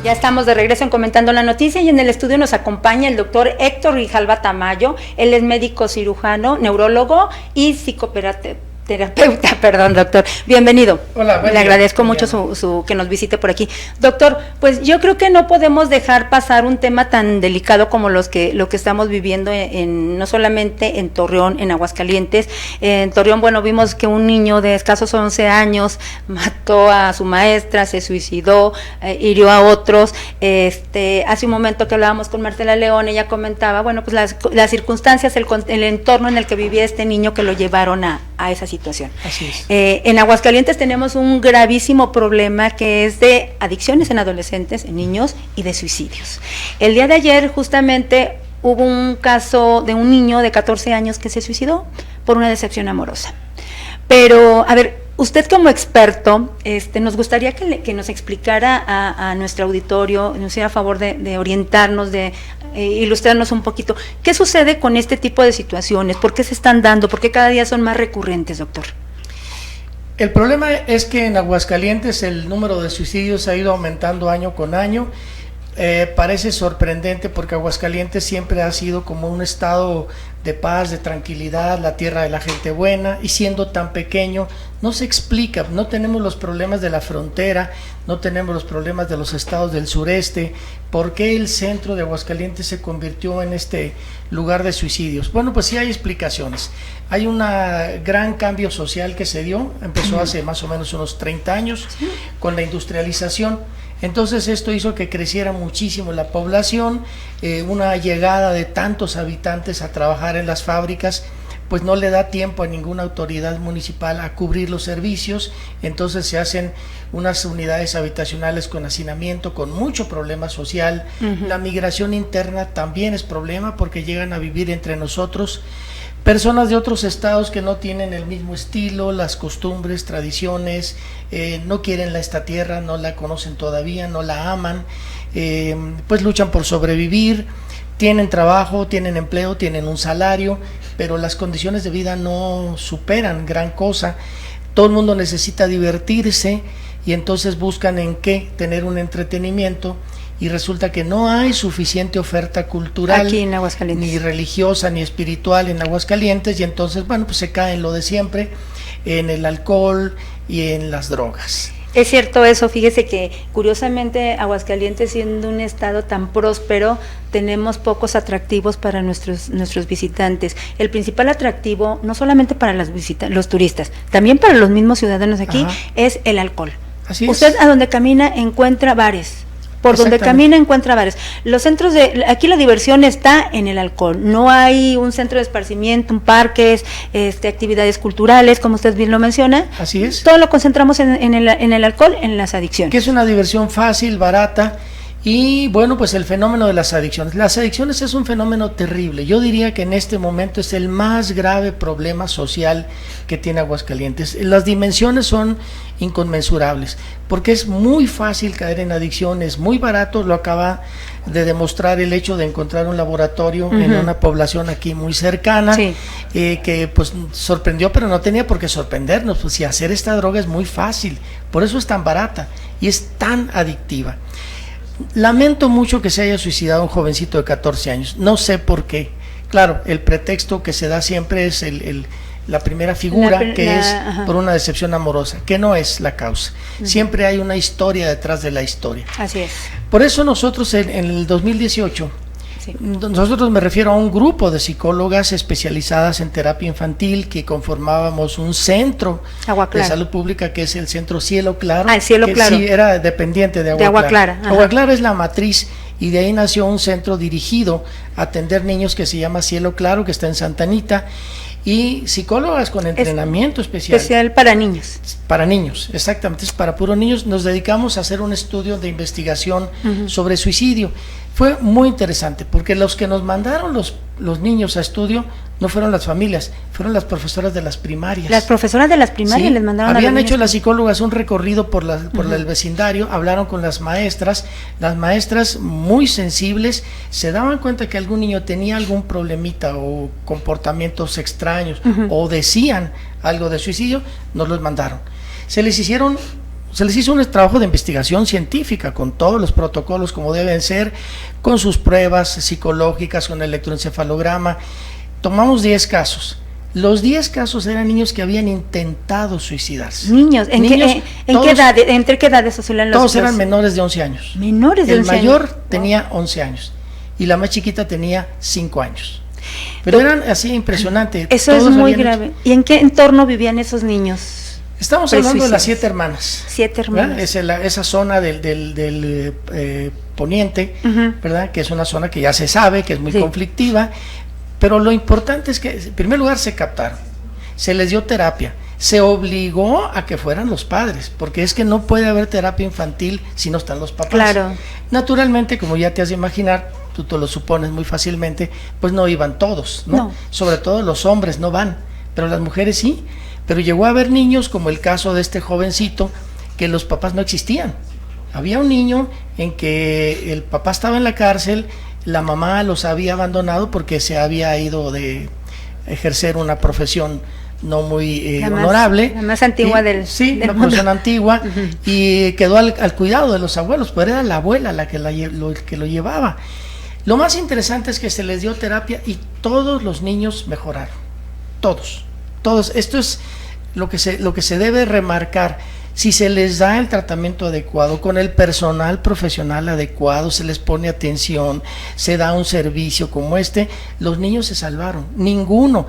Ya estamos de regreso en Comentando la Noticia y en el estudio nos acompaña el doctor Héctor Grijalva Tamayo. Él es médico cirujano, neurólogo y psicoterapeuta, perdón, doctor. Bienvenido. Hola, le agradezco mucho que nos visite por aquí. Doctor, pues yo creo que no podemos dejar pasar un tema tan delicado como lo que estamos viviendo no solamente en Torreón, en Aguascalientes. En Torreón, bueno, vimos que un niño de escasos 11 años mató a su maestra, se suicidó, hirió a otros. Hace un momento que hablábamos con Marcela León, ella comentaba, bueno, pues las circunstancias, el entorno en el que vivía este niño que lo llevaron a esa situación. Así es. En Aguascalientes tenemos un gravísimo problema que es de adicciones en adolescentes, en niños y de suicidios. El día de ayer justamente hubo un caso de un niño de 14 años que se suicidó por una decepción amorosa. Pero, a ver, usted como experto, nos gustaría que nos explicara a nuestro auditorio, nos hiciera favor de orientarnos, de ilustrarnos un poquito. ¿Qué sucede con este tipo de situaciones? ¿Por qué se están dando? ¿Por qué cada día son más recurrentes, doctor? El problema es que en Aguascalientes el número de suicidios ha ido aumentando año con año. Parece sorprendente porque Aguascalientes siempre ha sido como un estado de paz, de tranquilidad, la tierra de la gente buena, y siendo tan pequeño no se explica. No tenemos los problemas de la frontera, no tenemos los problemas de los estados del sureste. ¿Por qué el centro de Aguascalientes se convirtió en este lugar de suicidios? Bueno, pues sí hay explicaciones. Hay un gran cambio social que se dio, empezó hace más o menos unos 30 años con la industrialización. Entonces esto hizo que creciera muchísimo la población, una llegada de tantos habitantes a trabajar en las fábricas, pues no le da tiempo a ninguna autoridad municipal a cubrir los servicios. Entonces se hacen unas unidades habitacionales con hacinamiento, con mucho problema social. La migración interna también es problema porque llegan a vivir entre nosotros personas de otros estados que no tienen el mismo estilo, las costumbres, tradiciones, no quieren esta tierra, no la conocen todavía, no la aman, pues luchan por sobrevivir, tienen trabajo, tienen empleo, tienen un salario, pero las condiciones de vida no superan gran cosa. Todo el mundo necesita divertirse y entonces buscan en qué tener un entretenimiento. Y resulta que no hay suficiente oferta cultural, aquí en Aguascalientes, ni religiosa, ni espiritual en Aguascalientes, y entonces, bueno, pues se cae en lo de siempre, en el alcohol y en las drogas. Es cierto eso, fíjese que curiosamente Aguascalientes, siendo un estado tan próspero, tenemos pocos atractivos para nuestros visitantes. El principal atractivo, no solamente para los turistas, también para los mismos ciudadanos aquí, es el alcohol. Así es. Usted a donde camina encuentra bares. Por donde camina encuentra bares. Los centros aquí la diversión está en el alcohol. No hay un centro de esparcimiento, un parques, actividades culturales, como usted bien lo menciona. Así es. Todo lo concentramos en el alcohol, en las adicciones. Que es una diversión fácil, barata. Y bueno, pues el fenómeno de las adicciones. Las adicciones es un fenómeno terrible. Yo diría que en este momento es el más grave problema social que tiene Aguascalientes. Las dimensiones son inconmensurables, porque es muy fácil caer en adicción, es muy barato, lo acaba de demostrar el hecho de encontrar un laboratorio en una población aquí muy cercana, que pues sorprendió, pero no tenía por qué sorprendernos, pues si hacer esta droga es muy fácil, por eso es tan barata y es tan adictiva. Lamento mucho que se haya suicidado un jovencito de 14 años, no sé por qué. Claro, el pretexto que se da siempre es la primera figura, es por una decepción amorosa, que no es la causa. Siempre hay una historia detrás de la historia. Así es. Por eso nosotros en el 2018, nosotros me refiero a un grupo de psicólogas especializadas en terapia infantil que conformábamos un centro de salud pública que es el Centro Cielo Claro. El Cielo Claro. Sí, era dependiente de Agua Clara. Agua Clara es la matriz y de ahí nació un centro dirigido a atender niños que se llama Cielo Claro, que está en Santa Anita, y psicólogas con entrenamiento especial para niños. Para niños, exactamente, es para puros niños. Nos dedicamos a hacer un estudio de investigación sobre suicidio. Fue muy interesante porque los que nos mandaron los niños a estudio no fueron las familias, fueron las profesoras de las primarias. Las profesoras de las primarias les mandaron habían hecho las psicólogas un recorrido por el vecindario, hablaron con las maestras muy sensibles, se daban cuenta que algún niño tenía algún problemita o comportamientos extraños o decían algo de suicidio, nos los mandaron. Se les hicieron se les hizo un trabajo de investigación científica con todos los protocolos como deben ser, con sus pruebas psicológicas, con el electroencefalograma. Tomamos 10 casos. Los 10 casos eran niños que habían intentado suicidarse. Niños, ¿en qué edad, entre qué edades oscilan los? Todos eran menores de 11 años. Menores de 11 años. El mayor tenía 11 años y la más chiquita tenía 5 años. Pero eran así impresionante. Eso es muy grave. ¿Y en qué entorno vivían esos niños? Estamos hablando de las 7 hermanas. 7 hermanas. Esa zona del poniente, ¿verdad? Que es una zona que ya se sabe, que es muy conflictiva. Pero lo importante es que, en primer lugar, se captaron, se les dio terapia, se obligó a que fueran los padres, porque es que no puede haber terapia infantil si no están los papás. Claro. Naturalmente, como ya te has de imaginar, tú te lo supones muy fácilmente, pues no iban todos, ¿no? Sobre todo los hombres no van, pero las mujeres sí. Pero llegó a haber niños, como el caso de este jovencito, que los papás no existían. Había un niño en que el papá estaba en la cárcel, la mamá los había abandonado porque se había ido de ejercer una profesión no muy honorable. La más antigua del una profesión antigua, y quedó al cuidado de los abuelos, pero era la abuela la que lo llevaba. Lo más interesante es que se les dio terapia y todos los niños mejoraron. Todos. Esto es lo que se debe remarcar. Si se les da el tratamiento adecuado, con el personal profesional adecuado, se les pone atención, se da un servicio como este, los niños se salvaron. Ninguno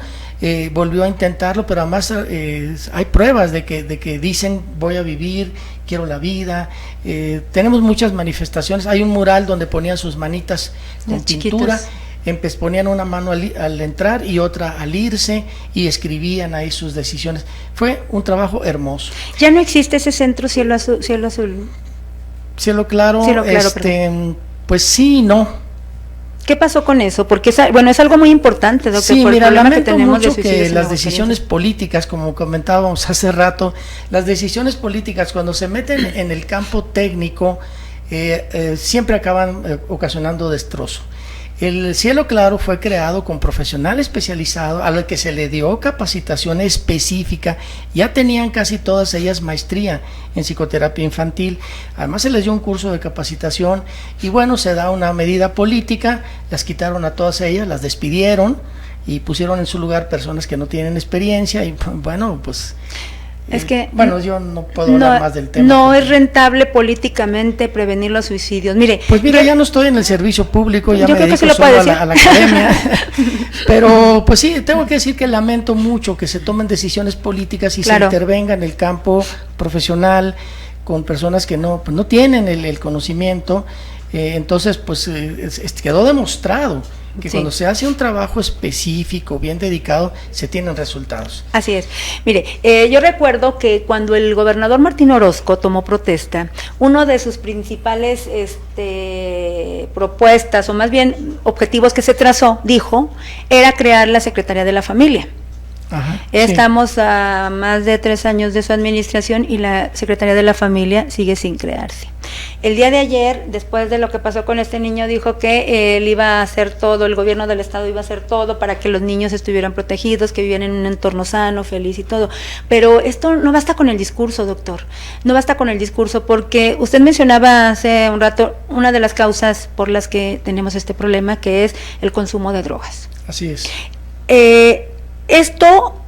volvió a intentarlo, pero además hay pruebas de que dicen voy a vivir, quiero la vida. Tenemos muchas manifestaciones. Hay un mural donde ponían sus manitas con pintura. Ponían una mano al entrar y otra al irse y escribían ahí sus decisiones. Fue un trabajo hermoso. ¿Ya no existe ese centro Cielo Azul? Cielo Claro, pues sí y no. ¿Qué pasó con eso? Porque es algo muy importante, doctor. Sí, mira, lamento mucho que las decisiones políticas, como comentábamos hace rato, las decisiones políticas cuando se meten en el campo técnico siempre acaban ocasionando destrozo. El Cielo Claro fue creado con profesional especializado a lo que se le dio capacitación específica. Ya tenían casi todas ellas maestría en psicoterapia infantil. Además se les dio un curso de capacitación y bueno, se da una medida política, las quitaron a todas ellas, las despidieron y pusieron en su lugar personas que no tienen experiencia y bueno, pues... Es que yo no puedo hablar más del tema. No es rentable políticamente prevenir los suicidios. Mire, ya no estoy en el servicio público, ya me dedico solo a la academia. Pero pues sí, tengo que decir que lamento mucho que se tomen decisiones políticas y se intervenga en el campo profesional con personas que no tienen el conocimiento. Entonces, pues quedó demostrado que cuando se hace un trabajo específico, bien dedicado, se tienen resultados. Así es. Mire, yo recuerdo que cuando el gobernador Martín Orozco tomó protesta, uno de sus principales propuestas, o más bien objetivos que se trazó, era crear la Secretaría de la Familia. Ajá, Estamos a más de 3 años de su administración y la Secretaría de la Familia sigue sin crearse. El día de ayer, después de lo que pasó con este niño, dijo que él iba a hacer todo, el gobierno del estado iba a hacer todo para que los niños estuvieran protegidos, que vivieran en un entorno sano, feliz y todo. Pero esto no basta con el discurso, doctor. No basta con el discurso, porque usted mencionaba hace un rato una de las causas por las que tenemos este problema, que es el consumo de drogas. Así es. Esto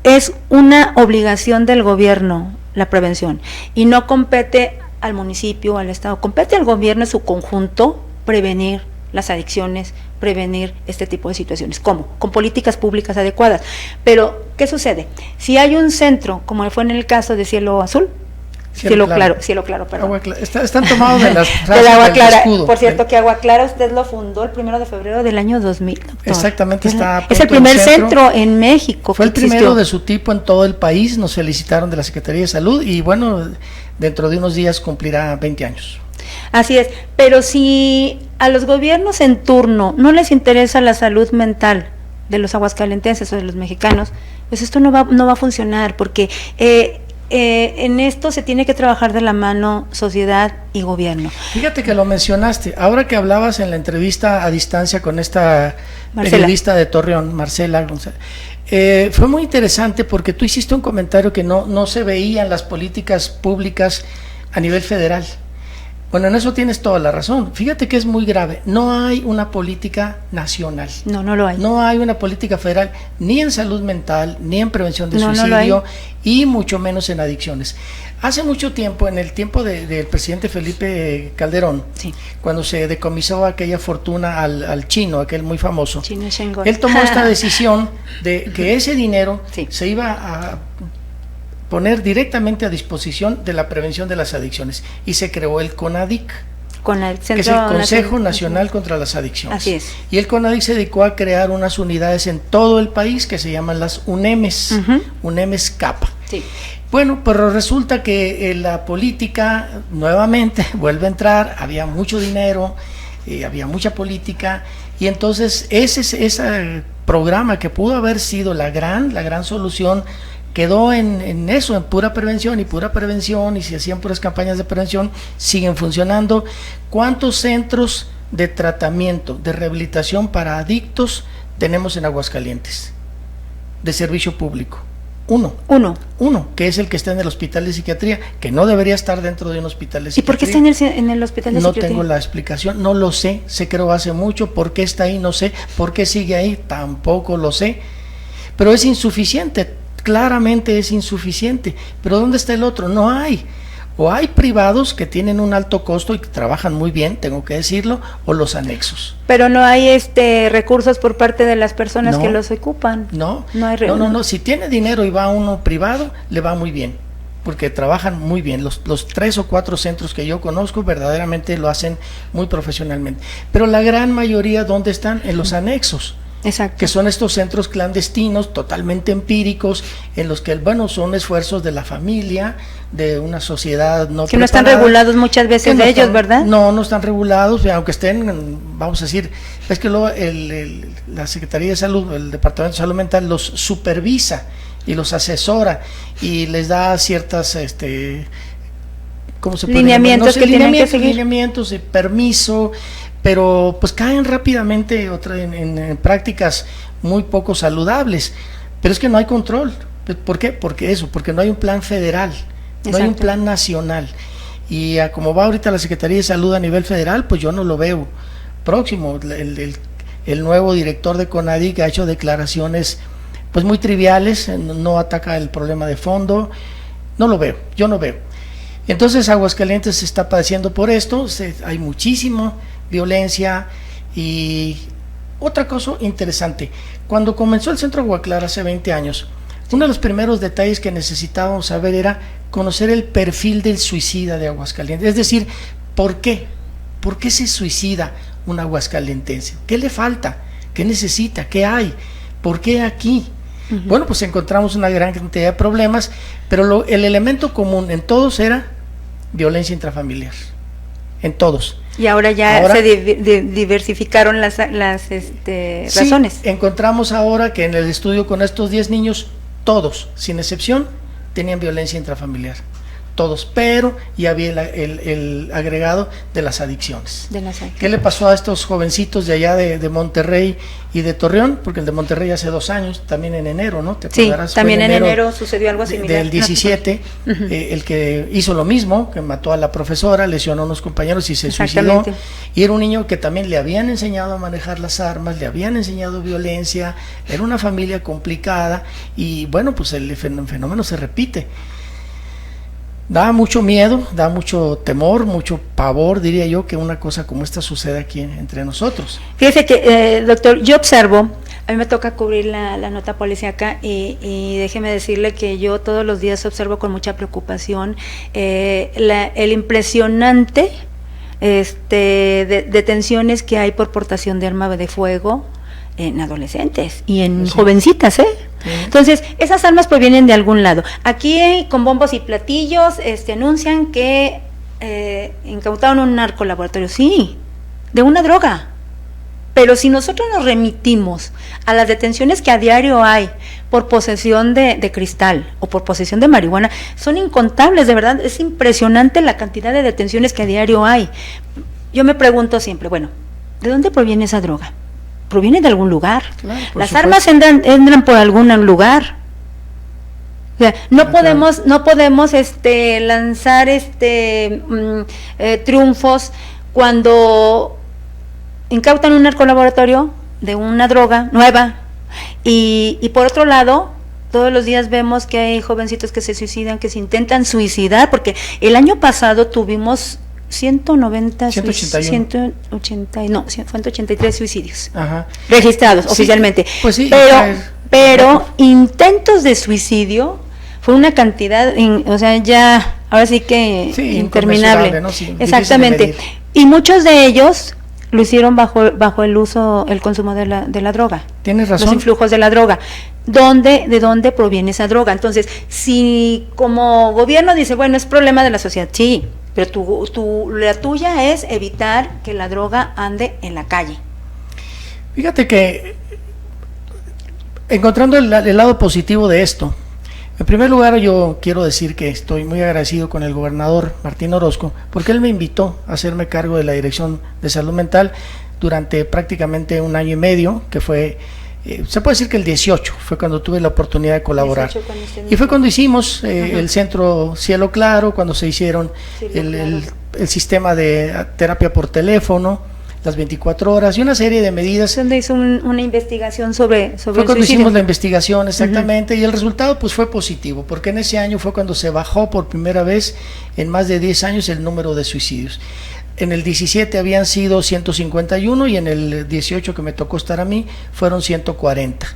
es una obligación del gobierno, la prevención, y no compete al municipio, al estado, compete al gobierno en su conjunto prevenir las adicciones, prevenir este tipo de situaciones. ¿Cómo? Con políticas públicas adecuadas. Pero, ¿qué sucede? Si hay un centro, como fue en el caso de Cielo Azul, Cielo Claro, perdón. Están tomados de las del Agua Clara. Escudo. Por cierto, que Agua Clara usted lo fundó el 1 de febrero del año 2000, doctor. Exactamente. Es el primer centro en México. Fue el primero de su tipo en todo el país. Nos felicitaron de la Secretaría de Salud y bueno, dentro de unos días cumplirá 20 años. Así es, pero si a los gobiernos en turno no les interesa la salud mental de los aguascalentenses o de los mexicanos, pues esto no va a funcionar, porque en esto se tiene que trabajar de la mano sociedad y gobierno. Fíjate que lo mencionaste, ahora que hablabas en la entrevista a distancia con esta periodista de Torreón, Marcela González, fue muy interesante porque tú hiciste un comentario que no se veía en las políticas públicas a nivel federal. Bueno, en eso tienes toda la razón. Fíjate que es muy grave. No hay una política nacional. No lo hay. No hay una política federal ni en salud mental, ni en prevención de suicidio, y mucho menos en adicciones. Hace mucho tiempo, en el tiempo del presidente Felipe Calderón, sí, cuando se decomisó aquella fortuna al chino, aquel muy famoso, Chino Shengon, él tomó esta decisión de que ese dinero sí, se iba a poner directamente a disposición de la prevención de las adicciones, y se creó el CONADIC, que es el Consejo Nacional contra las Adicciones. Así es. Y el CONADIC se dedicó a crear unas unidades en todo el país que se llaman las UNEMES, UNEMES CAPA. Sí. Bueno, pero resulta que la política nuevamente vuelve a entrar, había mucho dinero, había mucha política, y entonces ese programa que pudo haber sido la gran solución, quedó en eso, en pura prevención, y se hacían puras campañas de prevención, siguen funcionando. ¿Cuántos centros de tratamiento, de rehabilitación para adictos tenemos en Aguascalientes? De servicio público. Uno, que es el que está en el hospital de psiquiatría, que no debería estar dentro de un hospital de psiquiatría. ¿Y por qué está en el hospital de psiquiatría? No tengo la explicación, no lo sé, se creó hace mucho, ¿por qué está ahí? No sé, ¿por qué sigue ahí? Tampoco lo sé, pero es insuficiente. Claramente es insuficiente, pero ¿dónde está el otro? No hay. O hay privados que tienen un alto costo y que trabajan muy bien, tengo que decirlo, o los anexos. Pero no hay recursos por parte de las personas que los ocupan. No, si tiene dinero y va a uno privado, le va muy bien, porque trabajan muy bien. Los 3 o 4 centros que yo conozco verdaderamente lo hacen muy profesionalmente. Pero la gran mayoría, ¿dónde están? En los anexos. Exacto. Que son estos centros clandestinos, totalmente empíricos, en los que, son esfuerzos de la familia, de una sociedad no que no están regulados muchas veces de ellos, ¿verdad? No están regulados, aunque estén, vamos a decir, es que luego la Secretaría de Salud, el Departamento de Salud Mental los supervisa y los asesora y les da ciertas, ¿cómo se puede lineamientos llamar? que tienen que seguir. Lineamientos, permiso, pero pues caen rápidamente en prácticas muy poco saludables, pero es que no hay control. ¿Por qué? Porque no hay un plan federal, no hay un plan nacional, y como va ahorita la Secretaría de Salud a nivel federal, pues yo no lo veo próximo. El nuevo director de CONADIC ha hecho declaraciones pues muy triviales, no ataca el problema de fondo, yo no veo. Entonces Aguascalientes se está padeciendo por esto, hay muchísimo violencia. Y otra cosa interesante, cuando comenzó el Centro Aguaclara hace 20 años, uno de los primeros detalles que necesitábamos saber era conocer el perfil del suicida de Aguascalientes, es decir, ¿por qué? ¿Por qué se suicida un aguascalentense? ¿Qué le falta? ¿Qué necesita? ¿Qué hay? ¿Por qué aquí? Bueno, pues encontramos una gran cantidad de problemas, pero el elemento común en todos era violencia intrafamiliar, en todos. Y ahora se diversificaron las razones. Sí, encontramos ahora que en el estudio con estos 10 niños, todos, sin excepción, tenían violencia intrafamiliar. Todos, pero ya había el agregado de las adicciones. ¿Qué le pasó a estos jovencitos de allá de Monterrey y de Torreón? Porque el de Monterrey hace 2 años, también en enero, ¿no? Sí, también en enero sucedió algo similar. Del 17, el que hizo lo mismo, que mató a la profesora, lesionó a unos compañeros y se suicidó. Y era un niño que también le habían enseñado a manejar las armas, le habían enseñado violencia, era una familia complicada y bueno, pues el fenómeno se repite. Da mucho miedo, da mucho temor, mucho pavor, diría yo, que una cosa como esta suceda aquí entre nosotros. Fíjese que, doctor, yo observo, a mí me toca cubrir la nota policíaca y déjeme decirle que yo todos los días observo con mucha preocupación el impresionante detenciones que hay por portación de arma de fuego en adolescentes y en jovencitas, Sí. Entonces, esas armas provienen de algún lado. Aquí, con bombos y platillos, anuncian que incautaron un narcolaboratorio. Sí, de una droga. Pero si nosotros nos remitimos a las detenciones que a diario hay por posesión de cristal o por posesión de marihuana, son incontables, de verdad, es impresionante la cantidad de detenciones que a diario hay. Yo me pregunto siempre, bueno, ¿de dónde proviene esa droga? ¿Proviene de algún lugar? Claro, las armas entran por algún lugar. O sea, no podemos lanzar triunfos cuando incautan un narcolaboratorio de una droga nueva y por otro lado todos los días vemos que hay jovencitos que se suicidan, que se intentan suicidar, porque el año pasado tuvimos 183 suicidios. Ajá. Registrados oficialmente. Pues sí, pero intentos de suicidio fue una cantidad, o sea, ya ahora sí que interminable, ¿no? Sí, exactamente. Y muchos de ellos lo hicieron bajo el consumo de la droga. Tienes razón. Los influjos de la droga. ¿De dónde proviene esa droga? Entonces, si como gobierno dice, bueno, es problema de la sociedad, sí, pero la tuya es evitar que la droga ande en la calle. Fíjate que, encontrando el lado positivo de esto, en primer lugar yo quiero decir que estoy muy agradecido con el gobernador Martín Orozco, porque él me invitó a hacerme cargo de la Dirección de Salud Mental durante prácticamente 1 año y medio, que fue, se puede decir que el 18 fue cuando tuve la oportunidad de colaborar. Y fue cuando hicimos el Centro Cielo Claro, cuando se hicieron el sistema de terapia por teléfono, las 24 horas y una serie de medidas. Donde hizo una investigación sobre fue cuando suicidio. Hicimos la investigación, exactamente, y el resultado pues fue positivo, porque en ese año fue cuando se bajó por primera vez en más de 10 años el número de suicidios. En el 17 habían sido 151 y en el 18 que me tocó estar a mí fueron 140.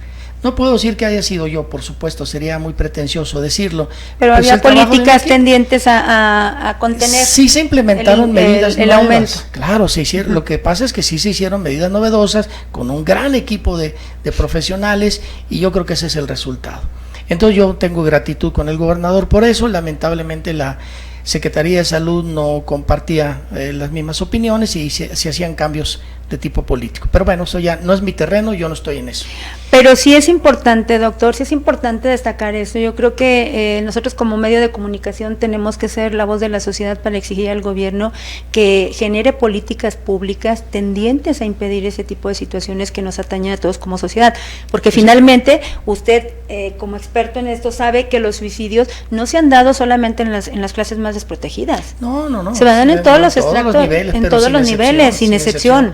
No puedo decir que haya sido yo, por supuesto, sería muy pretencioso decirlo. Pero pues había políticas tendientes a contener. Sí se implementaron medidas el aumento. Claro, se hicieron. Lo que pasa es que sí se hicieron medidas novedosas con un gran equipo de profesionales y yo creo que ese es el resultado. Entonces yo tengo gratitud con el gobernador por eso. Lamentablemente la Secretaría de Salud no compartía las mismas opiniones y se hacían cambios de tipo político. Pero bueno, eso ya no es mi terreno, yo no estoy en eso. Pero sí es importante, doctor, sí es importante destacar eso. Yo creo que nosotros como medio de comunicación tenemos que ser la voz de la sociedad para exigir al gobierno que genere políticas públicas tendientes a impedir ese tipo de situaciones que nos atañen a todos como sociedad. Porque finalmente usted, como experto en esto, sabe que los suicidios no se han dado solamente en las clases más desprotegidas. No. Se van en todos los estratos, en todos los niveles, sin excepción.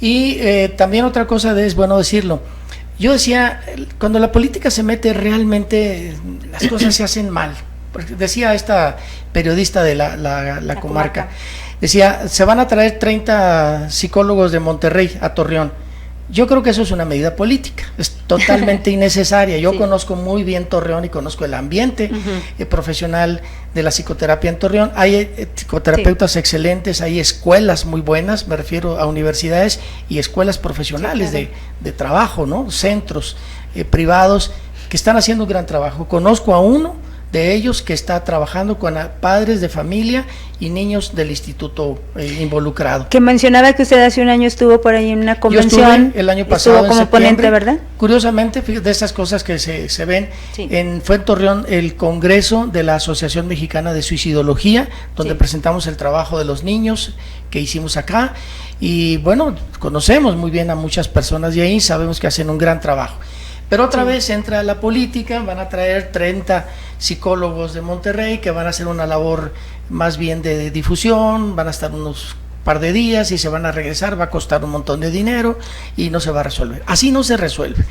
Y también otra cosa es bueno decirlo. Yo decía, cuando la política se mete realmente las cosas se hacen mal. Decía esta periodista de la comarca, decía, se van a traer 30 psicólogos de Monterrey a Torreón. Yo creo que eso es una medida política, es totalmente innecesaria. Yo conozco muy bien Torreón y conozco el ambiente profesional de la psicoterapia en Torreón. Hay psicoterapeutas excelentes, hay escuelas muy buenas, me refiero a universidades y escuelas profesionales de trabajo, ¿no? Centros privados que están haciendo un gran trabajo. Conozco a uno de ellos que está trabajando con padres de familia y niños del instituto involucrado. Que mencionaba que usted hace un año estuvo por ahí en una convención. Yo estuve el año pasado estuvo como ponente, ¿verdad? Curiosamente, de estas cosas que se ven, fue en Torreón el congreso de la Asociación Mexicana de Suicidología, donde presentamos el trabajo de los niños que hicimos acá, y bueno, conocemos muy bien a muchas personas de ahí, sabemos que hacen un gran trabajo. Pero otra vez entra la política, van a traer 30 psicólogos de Monterrey que van a hacer una labor más bien de difusión, van a estar unos par de días y se van a regresar, va a costar un montón de dinero y no se va a resolver. Así no se resuelve.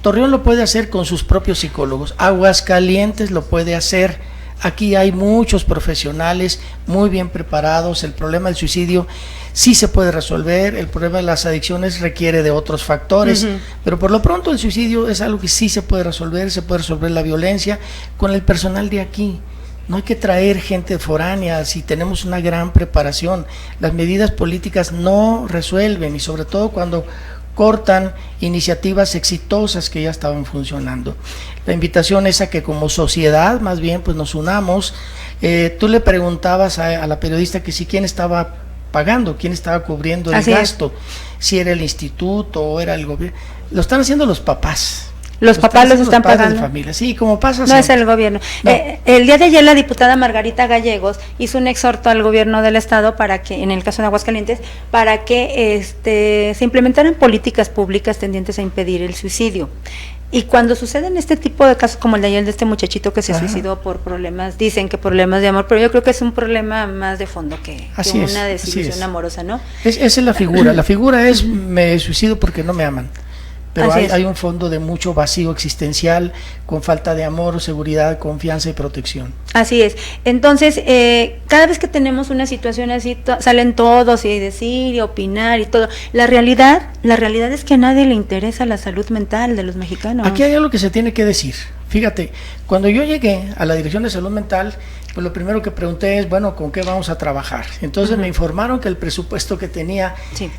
Torreón lo puede hacer con sus propios psicólogos, Aguascalientes lo puede hacer. Aquí hay muchos profesionales muy bien preparados. El problema del suicidio sí se puede resolver, el problema de las adicciones requiere de otros factores, pero por lo pronto el suicidio es algo que sí se puede resolver la violencia con el personal de aquí. No hay que traer gente foránea si tenemos una gran preparación. Las medidas políticas no resuelven y sobre todo cuando cortan iniciativas exitosas que ya estaban funcionando. La invitación es a que como sociedad más bien pues nos unamos. Tú le preguntabas a la periodista que si quién estaba pagando, quién estaba cubriendo el Así gasto, si era el instituto o era el gobierno. Lo están haciendo los papás. Los papás los están padres pagando. de familia. Sí, como pasa No siempre. es el gobierno. No. El día de ayer la diputada Margarita Gallegos hizo un exhorto al gobierno del estado para que, en el caso de Aguascalientes, para que se implementaran políticas públicas tendientes a impedir el suicidio. Y cuando suceden este tipo de casos como el de ayer de este muchachito que se suicidó por problemas, dicen que problemas de amor, pero yo creo que es un problema más de fondo que una desilusión amorosa, ¿no? Esa es la figura. La figura es me suicido porque no me aman. Pero hay un fondo de mucho vacío existencial, con falta de amor, seguridad, confianza y protección. Así es. Entonces, cada vez que tenemos una situación así, salen todos y decir y opinar y todo. La realidad es que a nadie le interesa la salud mental de los mexicanos. Aquí hay algo que se tiene que decir. Fíjate, cuando yo llegué a la Dirección de Salud Mental, pues lo primero que pregunté es, bueno, ¿con qué vamos a trabajar? Entonces me informaron que el presupuesto que tenía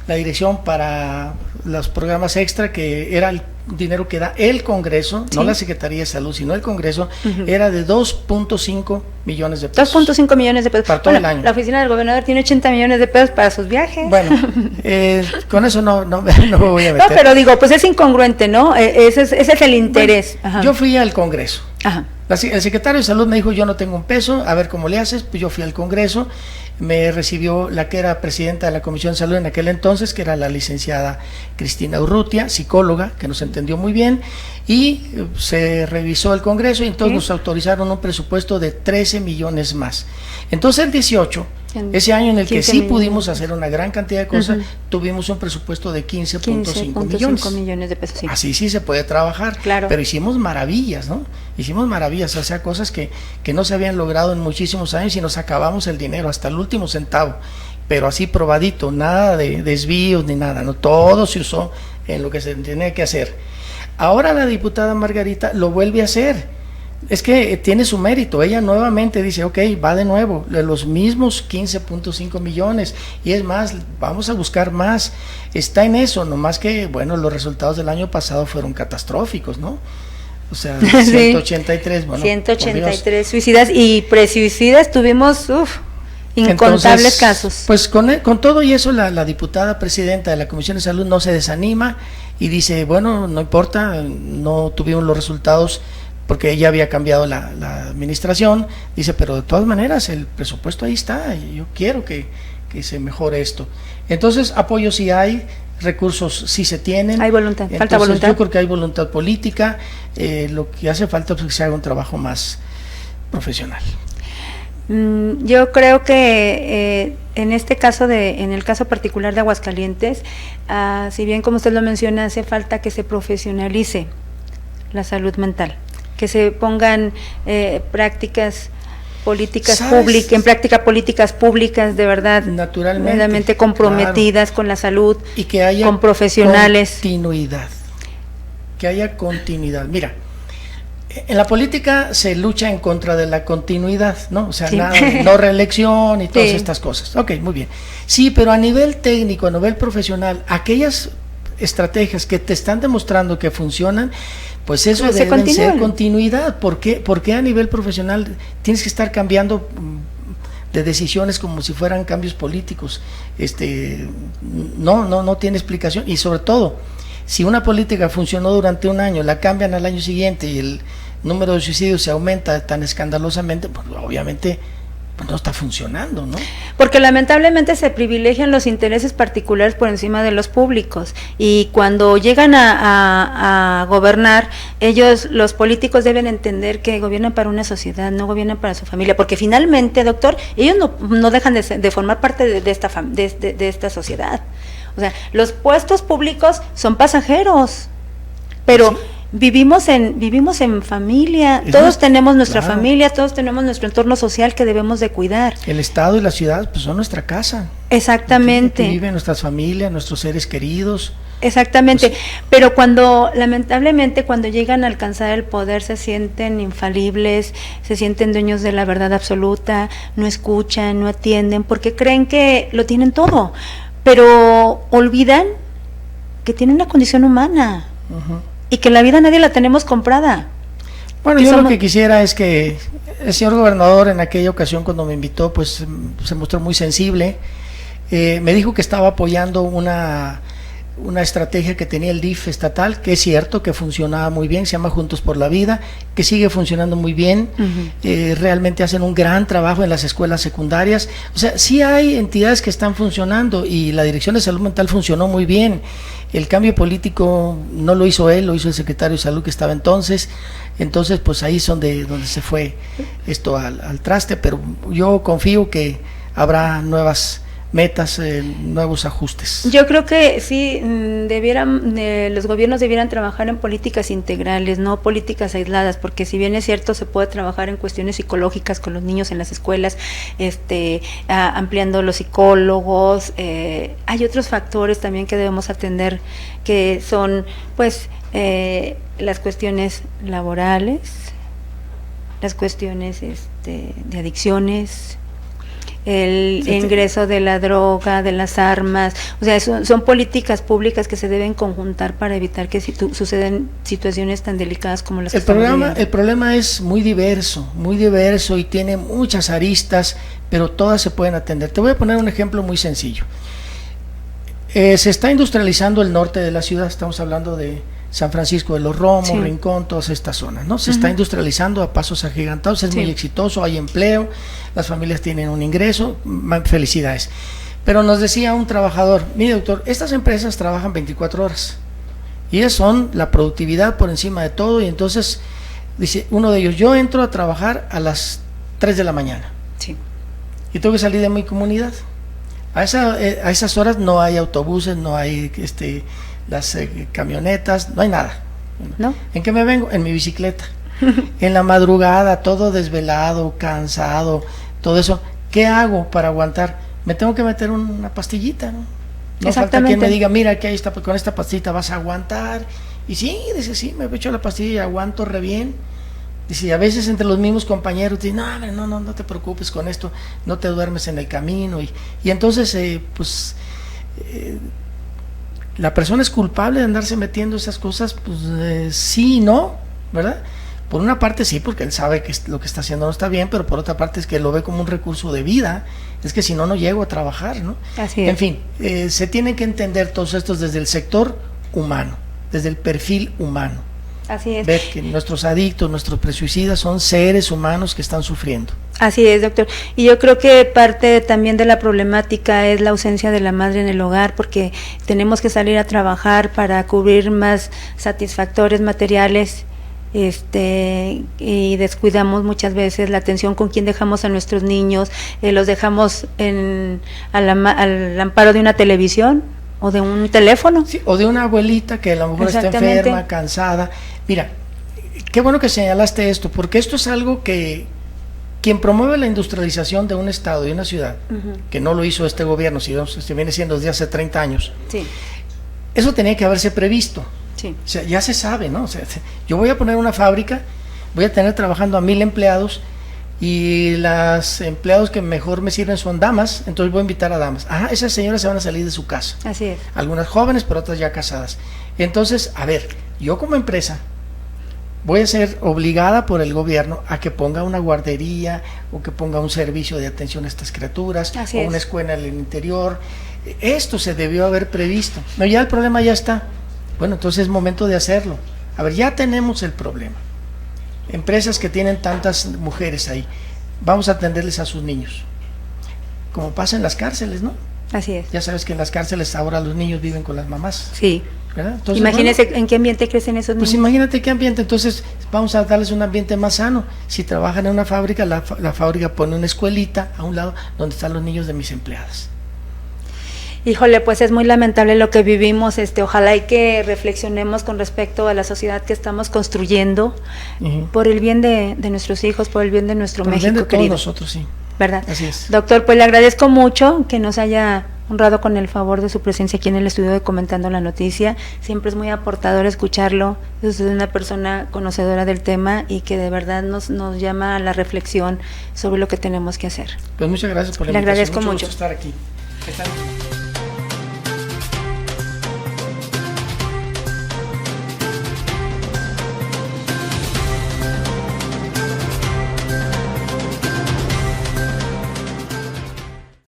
la dirección para los programas extra, que era el dinero que da el Congreso, no la Secretaría de Salud, sino el Congreso, era de 2.5 millones de pesos. 2.5 millones de pesos. Para todo el año. La oficina del gobernador tiene 80 millones de pesos para sus viajes. Bueno, con eso no me voy a meter. No, pero digo, pues es incongruente, ¿no? Ese es el interés. Bueno, yo fui al Congreso. Ajá. El secretario de Salud me dijo, yo no tengo un peso, a ver cómo le haces. Pues yo fui al Congreso, me recibió la que era presidenta de la Comisión de Salud en aquel entonces, que era la licenciada Cristina Urrutia, psicóloga, que nos entendió muy bien, y se revisó el Congreso y entonces nos autorizaron un presupuesto de 13 millones más. Entonces el 18, ese año en el que sí pudimos hacer una gran cantidad de cosas, tuvimos un presupuesto de 15.5 millones de pesos. Sí. Así sí se puede trabajar, claro. Pero hicimos maravillas, ¿no? Hicimos maravillas, o sea, cosas que no se habían logrado en muchísimos años y nos acabamos el dinero hasta el último centavo, pero así probadito, nada de desvíos ni nada, no, todo se usó en lo que se tenía que hacer. Ahora la diputada Margarita lo vuelve a hacer. Es que tiene su mérito, ella nuevamente dice, ok, va de nuevo, los mismos 15.5 millones, y es más, vamos a buscar más, está en eso, nomás que, bueno, los resultados del año pasado fueron catastróficos, ¿no? O sea, 183, bueno, 183 suicidas y presuicidas tuvimos, incontables Entonces, casos. Pues con todo y eso, la diputada presidenta de la Comisión de Salud no se desanima y dice, bueno, no importa, no tuvimos los resultados porque ella había cambiado la administración, dice, pero de todas maneras el presupuesto ahí está, y yo quiero que se mejore esto. Entonces, apoyo sí hay, recursos sí se tienen. Hay voluntad, entonces, falta voluntad. Yo creo que hay voluntad política, lo que hace falta es que se haga un trabajo más profesional. Yo creo que en este caso en el caso particular de Aguascalientes, si bien como usted lo menciona, hace falta que se profesionalice la salud mental, que se pongan prácticas políticas públicas, en práctica políticas públicas de verdad, naturalmente comprometidas con la salud y que haya con profesionales. Que haya continuidad. Mira, en la política se lucha en contra de la continuidad, ¿no? O sea, no reelección y todas estas cosas. Ok, muy bien. Sí, pero a nivel técnico, a nivel profesional, aquellas estrategias que te están demostrando que funcionan, pues eso debe ser continuidad. ¿Por qué a nivel profesional tienes que estar cambiando de decisiones como si fueran cambios políticos? No tiene explicación. Y sobre todo, si una política funcionó durante un año, la cambian al año siguiente y el número de suicidios se aumenta tan escandalosamente, pues obviamente no está funcionando, ¿no? Porque lamentablemente se privilegian los intereses particulares por encima de los públicos, y cuando llegan a gobernar, los políticos deben entender que gobiernan para una sociedad, no gobiernan para su familia, porque finalmente, doctor, ellos no dejan de formar parte de esta sociedad. O sea, los puestos públicos son pasajeros, pero... ¿sí? Vivimos en familia, todos tenemos nuestra familia, todos tenemos nuestro entorno social que debemos de cuidar. El Estado y la ciudad pues son nuestra casa. Exactamente. Aquí viven nuestras familias, nuestros seres queridos. Exactamente, pues, pero lamentablemente cuando llegan a alcanzar el poder se sienten infalibles, se sienten dueños de la verdad absoluta, no escuchan, no atienden, porque creen que lo tienen todo, pero olvidan que tienen una condición humana. Y que la vida nadie la tenemos comprada. Bueno, yo lo que quisiera es que el señor gobernador en aquella ocasión cuando me invitó, pues se mostró muy sensible, Me dijo que estaba apoyando una estrategia que tenía el DIF estatal, que es cierto que funcionaba muy bien, se llama Juntos por la Vida, que sigue funcionando muy bien. Realmente hacen un gran trabajo en las escuelas secundarias. O sea, sí hay entidades que están funcionando y la Dirección de Salud Mental funcionó muy bien. El cambio político no lo hizo él, lo hizo el secretario de Salud que estaba entonces, pues ahí es donde se fue esto al traste, pero yo confío que habrá nuevas metas, nuevos ajustes. Yo creo que sí, los gobiernos debieran trabajar en políticas integrales, no políticas aisladas, porque si bien es cierto se puede trabajar en cuestiones psicológicas con los niños en las escuelas, ampliando los psicólogos, hay otros factores también que debemos atender, que son pues las cuestiones laborales, las cuestiones de adicciones, el ingreso de la droga, de las armas, o sea, son políticas públicas que se deben conjuntar para evitar que sucedan situaciones tan delicadas como las que estamos viviendo. El problema es muy diverso y tiene muchas aristas, pero todas se pueden atender. Te voy a poner un ejemplo muy sencillo. Se está industrializando el norte de la ciudad, estamos hablando de San Francisco de los Romos, sí. Rincón, todas estas zonas, ¿no? Se está industrializando a pasos agigantados, es muy exitoso, hay empleo, las familias tienen un ingreso, felicidades. Pero nos decía un trabajador, mire doctor, estas empresas trabajan 24 horas y ellas son la productividad por encima de todo, y entonces dice uno de ellos, yo entro a trabajar a las 3 de la mañana y tengo que salir de mi comunidad. A esas horas no hay autobuses, no hay las camionetas, no hay nada. ¿No? ¿En qué me vengo? En mi bicicleta. En la madrugada, todo desvelado, cansado, todo eso. ¿Qué hago para aguantar? Me tengo que meter una pastillita, ¿no? No falta quien me diga, mira, que ahí está, con esta pastillita vas a aguantar. Y sí, dice, sí, me echo la pastilla y aguanto re bien. Dice, a veces entre los mismos compañeros dicen, no te preocupes con esto, no te duermes en el camino. Y entonces, la persona es culpable de andarse metiendo esas cosas, pues sí y no, ¿verdad? Por una parte sí, porque él sabe que lo que está haciendo no está bien, pero por otra parte es que lo ve como un recurso de vida, es que si no, no llego a trabajar, ¿no? Así es. En fin, se tiene que entender todos estos desde el sector humano, desde el perfil humano. Así es. Ver que nuestros adictos, nuestros presuicidas son seres humanos que están sufriendo. Así es, doctor. Y yo creo que parte también de la problemática es la ausencia de la madre en el hogar, porque tenemos que salir a trabajar para cubrir más satisfactores materiales, y descuidamos muchas veces la atención con quien dejamos a nuestros niños, los dejamos al amparo de una televisión o de un teléfono. Sí, o de una abuelita que a lo mejor está enferma, cansada. Mira, qué bueno que señalaste esto, porque esto es algo que quien promueve la industrialización de un estado, de una ciudad, que no lo hizo este gobierno, sino se viene siendo desde hace 30 años, eso tenía que haberse previsto. O sea, ya se sabe, ¿no? O sea, yo voy a poner una fábrica, voy a tener trabajando a 1000 empleados, y los empleados que mejor me sirven son damas, entonces voy a invitar a damas. Esas señoras se van a salir de su casa. Así es. Algunas jóvenes, pero otras ya casadas. Entonces, a ver, yo como empresa voy a ser obligada por el gobierno a que ponga una guardería, o que ponga un servicio de atención a estas criaturas, o una escuela en el interior. Esto se debió haber previsto. No, ya el problema ya está. Bueno, entonces es momento de hacerlo. A ver, ya tenemos el problema. Empresas que tienen tantas mujeres ahí, vamos a atenderles a sus niños, como pasa en las cárceles, ¿no? Así es. Ya sabes que en las cárceles ahora los niños viven con las mamás. Sí. ¿Verdad? Entonces, imagínese en qué ambiente crecen esos niños. Pues imagínate qué ambiente, entonces vamos a darles un ambiente más sano. Si trabajan en una fábrica, la fábrica pone una escuelita a un lado donde están los niños de mis empleadas. Híjole, pues es muy lamentable lo que vivimos, ojalá y que reflexionemos con respecto a la sociedad que estamos construyendo, por el bien de nuestros hijos, por el bien de nuestro México querido. Por el bien de todos nosotros, sí. ¿Verdad? Así es. Doctor, pues le agradezco mucho que nos haya honrado con el favor de su presencia aquí en el estudio de Comentando la Noticia. Siempre es muy aportador escucharlo, es una persona conocedora del tema y que de verdad nos llama a la reflexión sobre lo que tenemos que hacer. Pues muchas gracias por la invitación. Le agradezco mucho. Gusto estar aquí.